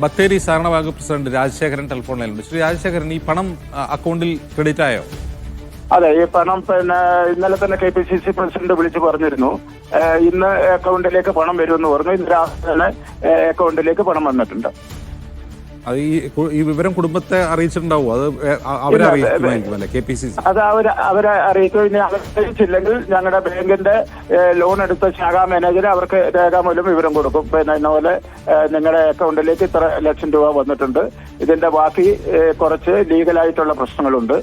ബത്തേരി സഹകരണ bank president Rajasekharan telephone ലൈനിലുണ്ട്. ശ്രീ രാജശേഖരൻ, ഈ പണം അക്കൗണ്ടിൽ ക്രെഡിറ്റ് ആയോ? അതെ, ഈ പണം ഇന്നലെ തന്നെ KPCC പ്രസിഡന്റ് വിളിച്ചു പറഞ്ഞിരുന്നു. ഇന്ന് അക്കൗണ്ടിലേക്ക് പണം വരുമെന്ന് പറഞ്ഞു. ഇന്ന് രാവിലെ തന്നെ അക്കൗണ്ടിലേക്ക് പണം വന്നിട്ടുണ്ട്. അത് ഈ വിവരം കുടുംബത്തെ അറിയിച്ചിട്ടുണ്ടാവും? അത് അവരെ അറിയിക്കുമായിരിക്കും അല്ലെ KPCC? അത് അവരെ അറിയിച്ചു. ഇനി അറിയിച്ചില്ലെങ്കിൽ ഞങ്ങളുടെ ബാങ്കിന്റെ ലോൺ എടുത്ത ശാഖാ മാനേജർ അവർക്ക് രേഖാമൂലം വിവരം കൊടുക്കും. ഇന്നപോലെ നിങ്ങളുടെ അക്കൗണ്ടിലേക്ക് ഇത്ര ലക്ഷം രൂപ വന്നിട്ടുണ്ട്. ഇതിന്റെ ബാക്കി കുറച്ച് ലീഗലായിട്ടുള്ള പ്രശ്നങ്ങളുണ്ട്.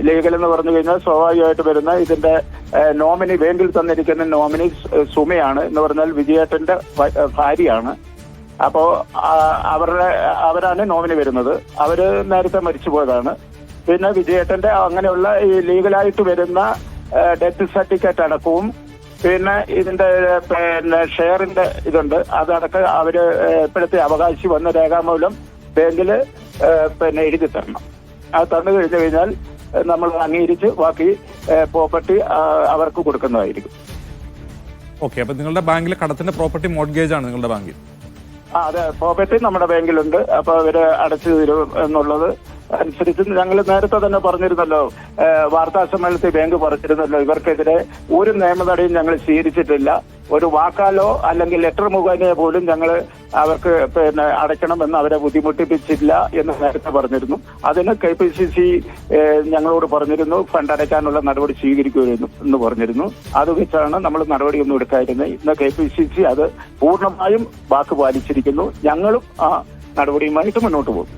ലീഗൽ എന്ന് പറഞ്ഞു കഴിഞ്ഞാൽ സ്വാഭാവികമായിട്ട് വരുന്ന ഇതിന്റെ നോമിനി, ബാങ്കിൽ തന്നിരിക്കുന്ന നോമിനി സുമയാണ് എന്ന് പറഞ്ഞാൽ വിജയേട്ടന്റെ ഭാര്യയാണ്. അപ്പോ അവരാണ് നോമിനി വരുന്നത്. അവര് നേരത്തെ മരിച്ചുപോയതാണ്. പിന്നെ വിജയേട്ടന്റെ അങ്ങനെയുള്ള ഈ ലീഗലായിട്ട് വരുന്ന ഡെത്ത് സർട്ടിഫിക്കറ്റ് അടക്കവും പിന്നെ ഇതിന്റെ ഷെയറിന്റെ ഇതുണ്ട്, അതടക്കം അവര് ഇപ്പോഴത്തെ അവകാശി വന്ന രേഖാമൂലം ബാങ്കില് എഴുതി തരണം. അത് തന്നു കഴിഞ്ഞു കഴിഞ്ഞാൽ നമ്മൾ അംഗീകരിച്ച് ബാക്കി പ്രോപ്പർട്ടി അവർക്ക് കൊടുക്കുന്നതായിരിക്കും. ഓക്കെ, അപ്പൊ നിങ്ങളുടെ ബാങ്കിലെ കടത്തിന്റെ പ്രോപ്പർട്ടി മോർഗേജ് ആണ് നിങ്ങളുടെ ബാങ്കിൽ? അതെ, പ്രോപ്പർട്ടി നമ്മുടെ ബാങ്കിലുണ്ട്. അപ്പൊ അവര് അടച്ചു തരും എന്നുള്ളത് അനുസരിച്ച് ഞങ്ങൾ നേരത്തെ തന്നെ പറഞ്ഞിരുന്നല്ലോ, വാർത്താ സമ്മേളനത്തിൽ ബാങ്ക് പറഞ്ഞിരുന്നല്ലോ, ഇവർക്കെതിരെ ഒരു നിയമ നടപടിയും ഞങ്ങൾ സ്വീകരിച്ചിട്ടില്ല. ഒരു വാക്കാലോ അല്ലെങ്കിൽ ലെറ്റർ മുഖേന പോലും ഞങ്ങൾ അവർക്ക് അടയ്ക്കണമെന്ന് അവരെ ബുദ്ധിമുട്ടിപ്പിച്ചില്ല എന്ന് നേരത്തെ പറഞ്ഞിരുന്നു. അതിന് KPCC ഞങ്ങളോട് പറഞ്ഞിരുന്നു ഫണ്ട് അടയ്ക്കാനുള്ള നടപടി സ്വീകരിക്കുമായിരുന്നു എന്ന് പറഞ്ഞിരുന്നു. അത് വെച്ചാണ് നമ്മൾ നടപടിയൊന്നും എടുക്കാതിരുന്നത്. ഇന്ന് KPCC അത് പൂർണ്ണമായും വാക്ക് പാലിച്ചിരിക്കുന്നു. ഞങ്ങളും ആ നടപടിയുമായിട്ട് മുന്നോട്ട് പോകും.